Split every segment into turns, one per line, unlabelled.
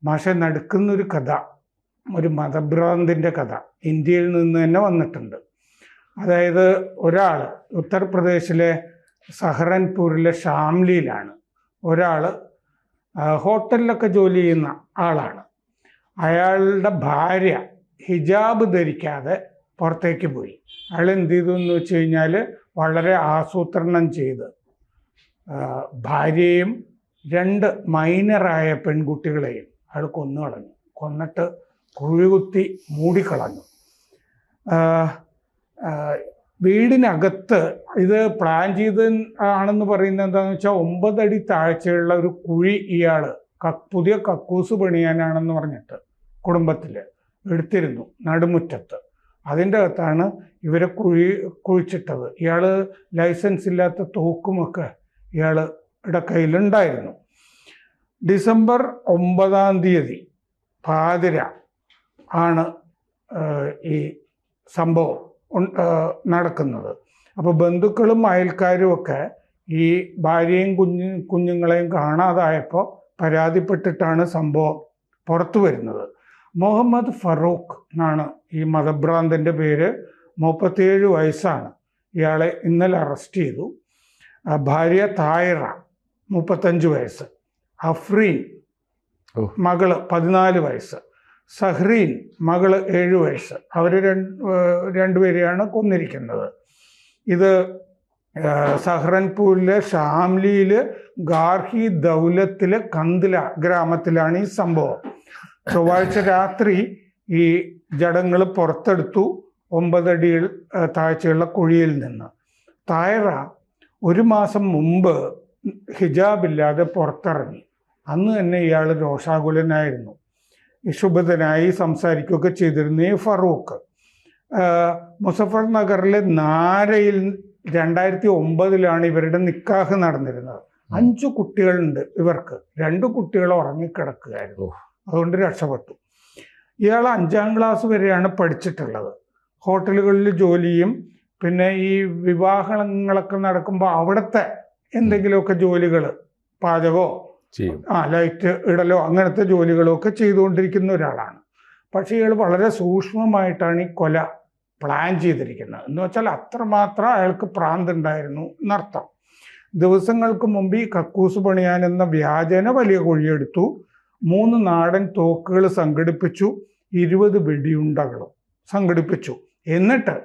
മാഷെ നടക്കുന്നൊരു കഥ, ഒരു മതഭ്രാന്തിൻ്റെ കഥ ഇന്ത്യയിൽ നിന്ന് തന്നെ വന്നിട്ടുണ്ട്. അതായത് ഒരാൾ ഉത്തർപ്രദേശിലെ സഹറൻപൂരിലെ ഷാംലിയിലാണ് ഒരാൾ ഹോട്ടലിലൊക്കെ ജോലി ചെയ്യുന്ന ആളാണ്. അയാളുടെ ഭാര്യ ഹിജാബ് ധരിക്കാതെ പുറത്തേക്ക് പോയി. അയാൾ എന്ത് ചെയ്തു എന്ന് വെച്ച് കഴിഞ്ഞാൽ വളരെ ആസൂത്രണം ചെയ്ത് ഭാര്യയും 2 മൈനറായ പെൺകുട്ടികളെയും അയാൾ കൊന്നുകളഞ്ഞു. കൊന്നിട്ട് കുഴികുത്തി മൂടിക്കളഞ്ഞു. വീടിനകത്ത് ഇത് പ്ലാൻ ചെയ്ത് ആണെന്ന് പറയുന്നത് എന്താണെന്ന് വെച്ചാൽ 9 അടി താഴ്ചയുള്ള ഒരു കുഴി ഇയാൾ പുതിയ കക്കൂസ് പണിയാനാണെന്ന് പറഞ്ഞിട്ട് കുടുംബത്തിൽ എടുത്തിരുന്നു നടുമുറ്റത്ത്. അതിൻ്റെ അകത്താണ് ഇവരെ കുഴിച്ചിട്ടത്. ഇയാൾ ലൈസൻസ് ഇല്ലാത്ത തോക്കുമൊക്കെ ഇയാളുടെ കയ്യിലുണ്ടായിരുന്നു. ഡിസംബർ 9-ാം തീയതി പാതിര ആണ് ഈ സംഭവം നടക്കുന്നത്. അപ്പോൾ ബന്ധുക്കളും അയൽക്കാരും ഒക്കെ ഈ ഭാര്യയും കുഞ്ഞുങ്ങളെയും കാണാതായപ്പോൾ പരാതിപ്പെട്ടിട്ടാണ് സംഭവം പുറത്തു വരുന്നത്. മുഹമ്മദ് ഫറൂഖ് എന്നാണ് ഈ മതഭ്രാന്തൻ്റെ പേര്. 37 വയസ്സാണ്. ഇയാളെ ഇന്നലെ അറസ്റ്റ് ചെയ്തു. ഭാര്യ തായിറ 35 വയസ്സ്, അഫ്രീൻ മകള് 14 വയസ്സ്, സഹ്രീൻ മകള് 7 വയസ്സ്. അവർ രണ്ടുപേരെയാണ് കൊന്നിരിക്കുന്നത്. ഇത് സഹറൻപൂരിലെ ഷാംലിയിൽ ഗാർഹി ദൗലത്തിലെ കന്ദില ഗ്രാമത്തിലാണ് ഈ സംഭവം. ചൊവ്വാഴ്ച രാത്രി ഈ ജഡങ്ങൾ പുറത്തെടുത്തു 9 അടി താഴ്ചയുള്ള കുഴിയിൽ നിന്ന്. തായറ 1 മാസം മുമ്പ് ഹിജാബില്ലാതെ പുറത്തിറങ്ങി. അന്ന് തന്നെ ഇയാൾ രോഷാകുലനായിരുന്നു, ശുഭതനായി സംസാരിക്കുകയൊക്കെ ചെയ്തിരുന്നു. ഈ ഫറൂഖ് മുസഫർ നഗറിലെ നാരയിൽ 2009-ലാണ് ഇവരുടെ നിക്കാഹ് നടന്നിരുന്നത്. 5 കുട്ടികളുണ്ട് ഇവർക്ക്. 2 കുട്ടികൾ ഉറങ്ങിക്കിടക്കുകയായിരുന്നു. അതുകൊണ്ട് രക്ഷപ്പെട്ടു. ഇയാൾ 5-ാം ക്ലാസ് വരെയാണ് പഠിച്ചിട്ടുള്ളത്. ഹോട്ടലുകളിൽ ജോലിയും പിന്നെ ഈ വിവാഹങ്ങളൊക്കെ നടക്കുമ്പോൾ അവിടുത്തെ എന്തെങ്കിലുമൊക്കെ ജോലികൾ, പാചകമോ ലൈറ്റ് ഇടലോ അങ്ങനത്തെ ജോലികളൊക്കെ ചെയ്തുകൊണ്ടിരിക്കുന്ന ഒരാളാണ്. പക്ഷേ ഇയാൾ വളരെ സൂക്ഷ്മമായിട്ടാണ് ഈ കൊല പ്ലാൻ ചെയ്തിരിക്കുന്നത്. എന്ന് വെച്ചാൽ അത്രമാത്രം അയാൾക്ക് ഭ്രാന്തുണ്ടായിരുന്നു എന്നർത്ഥം. ദിവസങ്ങൾക്ക് മുമ്പ് ഈ കക്കൂസ് പണിയാനെന്ന വ്യാജേന വലിയ കുഴിയെടുത്തു. 3 നാടൻ തോക്കുകൾ സംഘടിപ്പിച്ചു. 20 വെടിയുണ്ടകളും സംഘടിപ്പിച്ചു. എന്നിട്ട്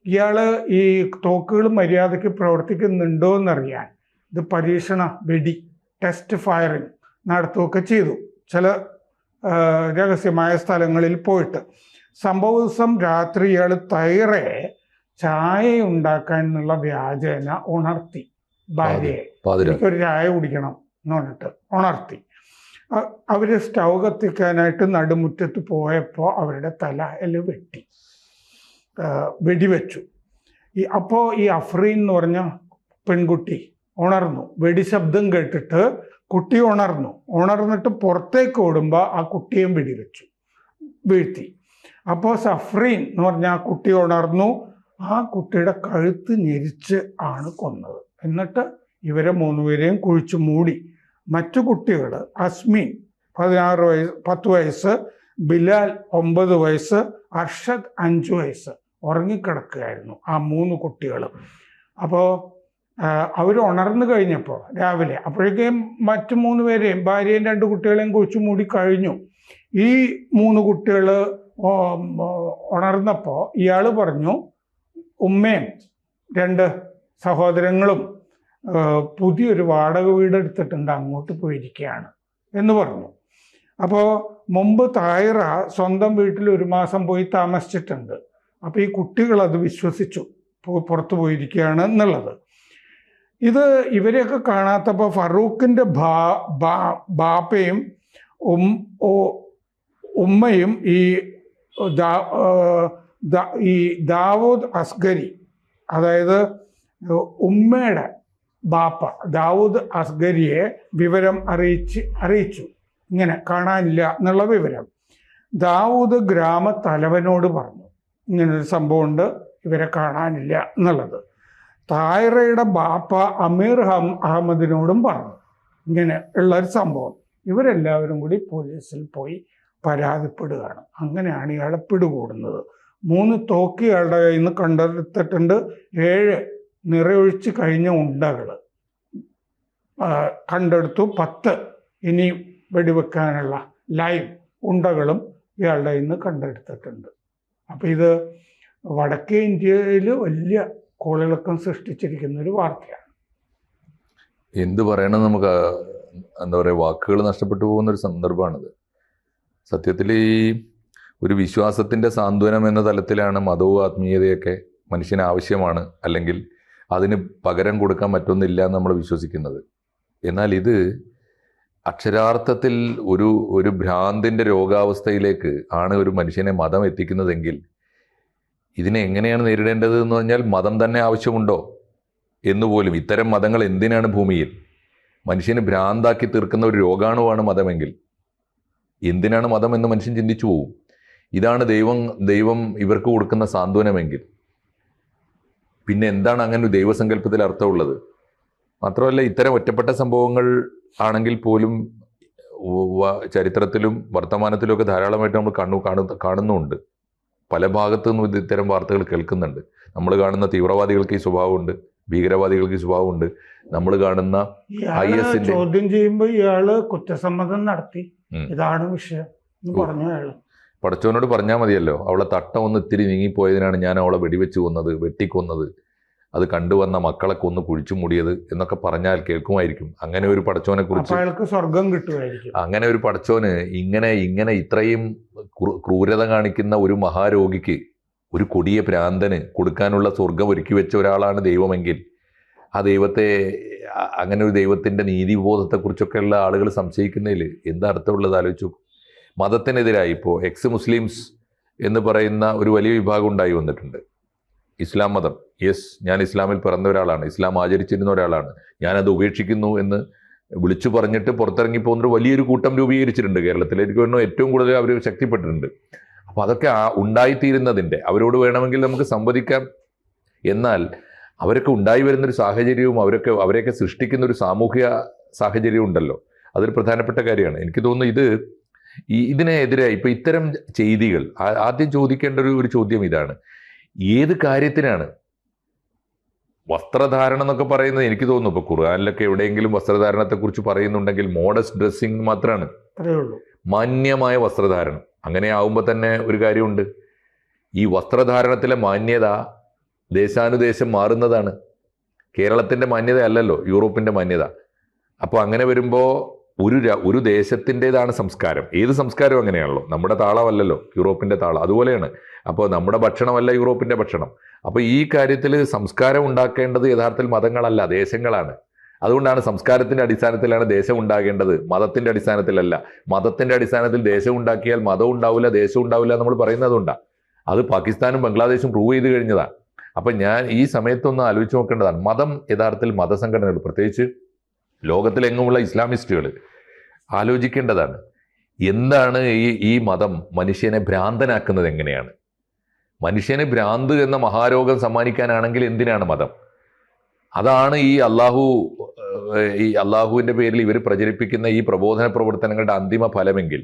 ഇയാൾ ഈ തോക്കുകൾ മര്യാദയ്ക്ക് പ്രവർത്തിക്കുന്നുണ്ടോ എന്നറിയാൻ ഇത് പരീക്ഷണ വെടി, ടെസ്റ്റ് ഫയറിങ് നടത്തുകയൊക്കെ ചെയ്തു ചില രഹസ്യമായ സ്ഥലങ്ങളിൽ പോയിട്ട്. സംഭവ ദിവസം രാത്രി ഇയാൾ തൈറയെ ചായ ഉണ്ടാക്കാൻ എന്നുള്ള വ്യാജേന ഉണർത്തി. ഭാര്യയെ എനിക്കൊരു ചായ കുടിക്കണം എന്ന് പറഞ്ഞിട്ട് ഉണർത്തി. അവർ സ്റ്റൗ കത്തിക്കാനായിട്ട് നടുമുറ്റത്ത് പോയപ്പോൾ അവരുടെ തലയിൽ വെടിവെച്ചു. അപ്പോൾ ഈ അഫ്രീൻ എന്ന് പറഞ്ഞ പെൺകുട്ടി ഉണർന്നു. വെടിശബ്ദം കേട്ടിട്ട് കുട്ടി ഉണർന്നിട്ട് പുറത്തേക്ക് ഓടുമ്പോൾ ആ കുട്ടിയും വെടിവെച്ചു, വീഴ്ത്തി. അപ്പോൾ സഫ്രീൻ എന്ന് പറഞ്ഞ ആ കുട്ടി ഉണർന്നു. ആ കുട്ടിയുടെ കഴുത്ത് ഞെരിച്ച് ആണ് കൊന്നത്. എന്നിട്ട് ഇവരെ 3 പേരെയും കുഴിച്ചു മൂടി. മറ്റു കുട്ടികൾ അസ്മീൻ 10 വയസ്സ്, ബിലാൽ 9 വയസ്സ്, അർഷദ് 5 വയസ്സ് ഉറങ്ങിക്കിടക്കുകയായിരുന്നു ആ 3 കുട്ടികളും. അപ്പോൾ അവർ ഉണർന്നു കഴിഞ്ഞപ്പോൾ രാവിലെ അപ്പോഴേക്കും മറ്റു 3 പേരെയും ഭാര്യയും 2 കുട്ടികളെയും കുഴിച്ചു മൂടി കഴിഞ്ഞു. ഈ 3 കുട്ടികൾ ഉണർന്നപ്പോൾ ഇയാൾ പറഞ്ഞു ഉമ്മയും 2 സഹോദരങ്ങളും പുതിയൊരു വാടക വീട് എടുത്തിട്ടുണ്ട്, അങ്ങോട്ട് പോയിരിക്കുകയാണ് എന്ന് പറഞ്ഞു. അപ്പോൾ മുമ്പ് തായിറ സ്വന്തം വീട്ടിൽ 1 മാസം പോയി താമസിച്ചിട്ടുണ്ട്. അപ്പോൾ ഈ കുട്ടികൾ അത് വിശ്വസിച്ചു, പുറത്തു പോയിരിക്കുകയാണ് എന്നുള്ളത്. ഇത് ഇവരെയൊക്കെ കാണാത്തപ്പോൾ ഫറൂഖിൻ്റെ ബാപ്പയും ഉമ്മയും ഈ ദാവൂദ് അസ്ഗരി, അതായത് ഉമ്മയുടെ ബാപ്പ ദാവൂദ് അസ്ഗരിയെ വിവരം അറിയിച്ചു ഇങ്ങനെ കാണാനില്ല എന്നുള്ള വിവരം. ദാവൂദ് ഗ്രാമത്തലവനോട് പറഞ്ഞു ഇങ്ങനൊരു സംഭവമുണ്ട്, ഇവരെ കാണാനില്ല എന്നുള്ളത്. തായിറയുടെ ബാപ്പ അമീർ അഹമ്മദിനോടും പറഞ്ഞു ഇങ്ങനെ ഉള്ളൊരു സംഭവം. ഇവരെല്ലാവരും കൂടി പോലീസിൽ പോയി പരാതിപ്പെടുകയാണ്. അങ്ങനെയാണ് ഇയാളെ പിടികൂടുന്നത്. 3 തോക്ക് ഇയാളുടെ കയ്യിൽ നിന്ന് കണ്ടെടുത്തിട്ടുണ്ട്. 7 നിറയൊഴിച്ച് കഴിഞ്ഞ ഉണ്ടകൾ കണ്ടെടുത്തു. 10 ഇനി വെടിവെക്കാനുള്ള ലൈവ് ഉണ്ടകളും ഇയാളുടെ കയ്യിൽ നിന്ന് കണ്ടെടുത്തിട്ടുണ്ട്. അപ്പം ഇത് വടക്കേ ഇന്ത്യയിൽ വലിയ കോളിളക്കം സൃഷ്ടിച്ചിരിക്കുന്ന ഒരു വാർത്തയാണ്.
എന്ത് പറയണം, നമുക്ക് എന്താ പറയുക, വാക്കുകൾ നഷ്ടപ്പെട്ടു പോകുന്നൊരു സന്ദർഭമാണിത്. സത്യത്തിൽ ഈ ഒരു വിശ്വാസത്തിൻ്റെ സാന്ത്വനം എന്ന തലത്തിലാണ് മതവും ആത്മീയതയൊക്കെ മനുഷ്യന് ആവശ്യമാണ്, അല്ലെങ്കിൽ അതിന് പകരം കൊടുക്കാൻ മറ്റൊന്നില്ല എന്ന് നമ്മൾ വിശ്വസിക്കുന്നത്. എന്നാൽ ഇത് അക്ഷരാർത്ഥത്തിൽ ഒരു ഭ്രാന്തിൻ്റെ രോഗാവസ്ഥയിലേക്ക് ആണ് ഒരു മനുഷ്യനെ മതം എത്തിക്കുന്നതെങ്കിൽ ഇതിനെ എങ്ങനെയാണ് നേരിടേണ്ടത് എന്ന് പറഞ്ഞാൽ മതം തന്നെ ആവശ്യമുണ്ടോ എന്നുപോലും, ഇത്തരം മതങ്ങൾ എന്തിനാണ് ഭൂമിയിൽ? മനുഷ്യന് ഭ്രാന്താക്കി തീർക്കുന്ന ഒരു രോഗാണുവാണ് മതമെങ്കിൽ എന്തിനാണ് മതം എന്ന് മനുഷ്യൻ ചിന്തിച്ചു പോകും. ഇതാണ് ദൈവം ഇവർക്ക് കൊടുക്കുന്ന സാന്ത്വനമെങ്കിൽ പിന്നെ എന്താണ് അങ്ങനെ ഒരു ദൈവസങ്കല്പത്തിൽ അർത്ഥമുള്ളത്? മാത്രമല്ല, ഇത്തരം ഒറ്റപ്പെട്ട സംഭവങ്ങൾ ആണെങ്കിൽ പോലും ചരിത്രത്തിലും വർത്തമാനത്തിലും ഒക്കെ ധാരാളമായിട്ട് നമ്മൾ കാണുന്നുമുണ്ട്. പല ഭാഗത്തു നിന്നും ഇത്തരം വാർത്തകൾ കേൾക്കുന്നുണ്ട്. നമ്മൾ കാണുന്ന തീവ്രവാദികൾക്ക് ഈ സ്വഭാവമുണ്ട്, ഭീകരവാദികൾക്ക് ഈ സ്വഭാവമുണ്ട്. നമ്മൾ കാണുന്ന IS
ചോദ്യം ചെയ്യുമ്പോൾ ഇയാള് കുറ്റസമ്മതം നടത്തി, ഇതാണ് വിഷയം എന്ന് പറഞ്ഞു. അയാള്
പടച്ചവനോട് പറഞ്ഞാൽ മതിയല്ലോ, അവളെ തട്ടം ഒന്ന് ഇത്തിരി നീങ്ങിപ്പോയതിനാണ് ഞാൻ അവളെ വെടിവെച്ച് കൊന്നത്, വെട്ടിക്കൊന്നത്, അത് കണ്ടുവന്ന മക്കളെ കൊന്ന് കുഴിച്ചു മൂടിയത് എന്നൊക്കെ പറഞ്ഞാൽ കേൾക്കുമായിരിക്കും. അങ്ങനെ ഒരു പടച്ചോനെ കുറിച്ച്
അയാൾക്ക് സ്വർഗം കിട്ടുമായിരിക്കും.
അങ്ങനെ ഒരു പടച്ചോന് ഇങ്ങനെ ഇത്രയും ക്രൂരത കാണിക്കുന്ന ഒരു മഹാരോഗിക്ക്, ഒരു കൊടിയ ഭ്രാന്തന് കൊടുക്കാനുള്ള സ്വർഗം ഒരുക്കി വെച്ച ഒരാളാണ് ദൈവമെങ്കിൽ ആ ദൈവത്തെ, അങ്ങനെ ഒരു ദൈവത്തിൻ്റെ നീതിബോധത്തെക്കുറിച്ചൊക്കെയുള്ള ആളുകൾ സംശയിക്കുന്നതിൽ എന്താ അർത്ഥമുള്ളത് ആലോചിച്ചു. മതത്തിനെതിരായി ഇപ്പോൾ മുസ്ലിംസ് എന്ന് പറയുന്ന ഒരു വലിയ വിഭാഗം ഉണ്ടായി വന്നിട്ടുണ്ട്. ഇസ്ലാം മതം, യെസ്, ഞാൻ ഇസ്ലാമിൽ പിറന്ന ഒരാളാണ്, ഇസ്ലാം ആചരിച്ചിരുന്ന ഒരാളാണ്, ഞാനത് ഉപേക്ഷിക്കുന്നു എന്ന് വിളിച്ചു പറഞ്ഞിട്ട് പുറത്തിറങ്ങി പോകുന്നൊരു വലിയൊരു കൂട്ടം രൂപീകരിച്ചിട്ടുണ്ട് കേരളത്തിൽ. എനിക്ക് തോന്നുന്നു ഏറ്റവും കൂടുതൽ അവർ ശക്തിപ്പെട്ടിട്ടുണ്ട്. അപ്പോൾ അതൊക്കെ ഉണ്ടായിത്തീരുന്നതിൻ്റെ, അവരോട് വേണമെങ്കിൽ നമുക്ക് സംവദിക്കാം. എന്നാൽ അവരൊക്കെ ഉണ്ടായി വരുന്നൊരു സാഹചര്യവും അവരെയൊക്കെ സൃഷ്ടിക്കുന്ന ഒരു സാമൂഹിക സാഹചര്യവും ഉണ്ടല്ലോ, അതൊരു പ്രധാനപ്പെട്ട കാര്യമാണ്. എനിക്ക് തോന്നുന്നു ഇതിനെതിരെ ഇപ്പോൾ ഇത്തരം ചെയ്തികൾ ആദ്യം ചോദിക്കേണ്ട ഒരു ചോദ്യം ഇതാണ്: ഏത് കാര്യത്തിനാണ്? വസ്ത്രധാരണം എന്നൊക്കെ പറയുന്നത് എനിക്ക് തോന്നുന്നു ഇപ്പോൾ ഖുർആനിലൊക്കെ എവിടെയെങ്കിലും വസ്ത്രധാരണത്തെക്കുറിച്ച് പറയുന്നുണ്ടെങ്കിൽ മോഡസ്റ്റ് ഡ്രസ്സിങ് മാത്രമാണ്, മാന്യമായ വസ്ത്രധാരണം. അങ്ങനെ ആവുമ്പോൾ തന്നെ ഒരു കാര്യമുണ്ട്, ഈ വസ്ത്രധാരണത്തിലെ മാന്യത ദേശാനുദേശം മാറുന്നതാണ്. കേരളത്തിൻ്റെ മാന്യത അല്ലല്ലോ യൂറോപ്പിൻ്റെ മാന്യത. അപ്പോൾ അങ്ങനെ വരുമ്പോൾ ഒരു ദേശത്തിൻ്റെതാണ് സംസ്കാരം. ഏത് സംസ്കാരവും അങ്ങനെയാണല്ലോ. നമ്മുടെ താളമല്ലല്ലോ യൂറോപ്പിൻ്റെ താളം, അതുപോലെയാണ്. അപ്പോൾ നമ്മുടെ ഭക്ഷണമല്ല യൂറോപ്പിൻ്റെ ഭക്ഷണം. അപ്പോൾ ഈ കാര്യത്തിൽ സംസ്കാരം ഉണ്ടാക്കേണ്ടത് യഥാർത്ഥത്തിൽ മതങ്ങളല്ല, ദേശങ്ങളാണ്. അതുകൊണ്ടാണ് സംസ്കാരത്തിൻ്റെ അടിസ്ഥാനത്തിലാണ് ദേശം ഉണ്ടാകേണ്ടത്, മതത്തിൻ്റെ അടിസ്ഥാനത്തിലല്ല. മതത്തിൻ്റെ അടിസ്ഥാനത്തിൽ ദേശം ഉണ്ടാക്കിയാൽ മതം ഉണ്ടാവില്ല, ദേശം ഉണ്ടാവില്ല നമ്മൾ പറയുന്നതുകൊണ്ടാണ്. അത് പാകിസ്ഥാനും ബംഗ്ലാദേശും പ്രൂവ് ചെയ്ത് കഴിഞ്ഞതാണ്. അപ്പം ഞാൻ ഈ സമയത്തൊന്ന് ആലോചിച്ച് നോക്കേണ്ടതാണ്. മതം യഥാർത്ഥത്തിൽ മതസംഘടനകൾ, പ്രത്യേകിച്ച് ലോകത്തിലെങ്ങുമുള്ള ഇസ്ലാമിസ്റ്റുകൾ ആലോചിക്കേണ്ടതാണ്. എന്താണ് ഈ മതം മനുഷ്യനെ ഭ്രാന്തനാക്കുന്നത്? എങ്ങനെയാണ് മനുഷ്യന് ഭ്രാന്ത് എന്ന മഹാരോഗം സമ്മാനിക്കാനാണെങ്കിൽ എന്തിനാണ് മതം? അതാണ് ഈ അള്ളാഹുവിൻ്റെ പേരിൽ ഇവർ പ്രചരിപ്പിക്കുന്ന ഈ പ്രബോധന പ്രവർത്തനങ്ങളുടെ അന്തിമ ഫലമെങ്കിൽ.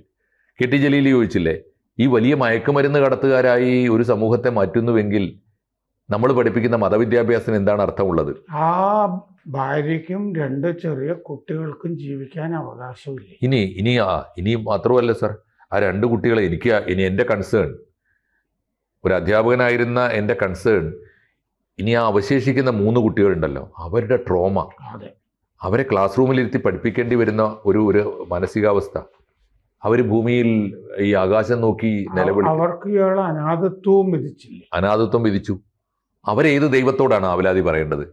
കെട്ടി ജലീൽ ചോദിച്ചില്ലേ, ഈ വലിയ മയക്കുമരുന്ന് കടത്തുകാരായി ഒരു സമൂഹത്തെ മാറ്റുന്നുവെങ്കിൽ നമ്മൾ പഠിപ്പിക്കുന്ന മതവിദ്യാഭ്യാസത്തിന് എന്താണ് അർത്ഥമുള്ളത്?
ആ ഭാര്യയ്ക്കും 2 ചെറിയ കുട്ടികൾക്കും ജീവിക്കാൻ അവകാശമില്ല.
ഇനി മാത്രമല്ല സർ, ആ 2 കുട്ടികളെ എൻ്റെ കൺസേൺ, ഒരു അധ്യാപകനായിരുന്ന എൻ്റെ കൺസേൺ, ഇനി ആ അവശേഷിക്കുന്ന 3 കുട്ടികളുണ്ടല്ലോ, അവരുടെ ട്രോമ, അവരെ ക്ലാസ് റൂമിലിരുത്തി പഠിപ്പിക്കേണ്ടി വരുന്ന ഒരു മാനസികാവസ്ഥ. അവർ ഭൂമിയിൽ ഈ ആകാശം നോക്കി നിലവിളി,
അവർക്ക് അനാഥത്വം വിധിച്ചു.
അവരേത് ദൈവത്തോടാണ് ആവലാതി പറയേണ്ടത്?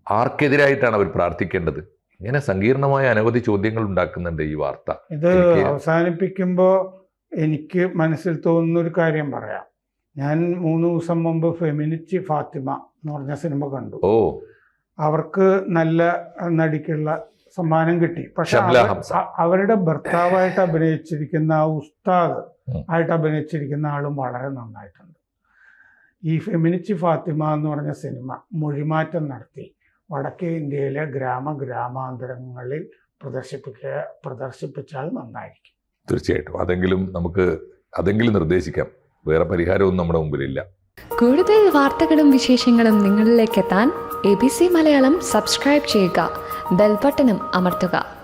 ആർക്കെതിരായിട്ടാണ് അവർ പ്രാർത്ഥിക്കേണ്ടത്? ഇങ്ങനെ സങ്കീർണമായ അനവധി ചോദ്യങ്ങൾ ഉണ്ടാക്കുന്നുണ്ട് ഈ വാർത്ത.
ഇത് അവസാനിപ്പിക്കുമ്പോൾ എനിക്ക് മനസ്സിൽ തോന്നുന്ന ഒരു കാര്യം പറയാം. ഞാൻ 3 ദിവസം മുമ്പ് ഫെമിനിച്ചി ഫാത്തിമ എന്ന് പറഞ്ഞ സിനിമ കണ്ടു. അവർക്ക് നല്ല നടിക്കുള്ള സമ്മാനം കിട്ടി. പക്ഷെ അവരുടെ ഭർത്താവായിട്ട് അഭിനയിച്ചിരിക്കുന്ന ആ ഉസ്താദ് ആയിട്ട് അഭിനയിച്ചിരിക്കുന്ന ആളും വളരെ നന്നായിട്ടുണ്ട്. ഈ ഫെമിനിച്ചി ഫാത്തിമ എന്ന് പറഞ്ഞ സിനിമ മൊഴിമാറ്റം നടത്തി വടക്കേ ഇന്ത്യയിലെ ഗ്രാമാന്തരങ്ങളിൽ പ്രദർശിപ്പിച്ചാൽ നന്നായിരിക്കും.
തീർച്ചയായിട്ടും അതെങ്കിലും നിർദ്ദേശിക്കാം. വേറെ പരിഹാരമൊന്നും നമ്മുടെ മുമ്പിലില്ല.
കൂടുതൽ വാർത്തകളും വിശേഷങ്ങളും നിങ്ങളിലേക്ക് എത്താൻ ABC മലയാളം സബ്സ്ക്രൈബ് ചെയ്യുക, ബെൽബട്ടനും അമർത്തുക.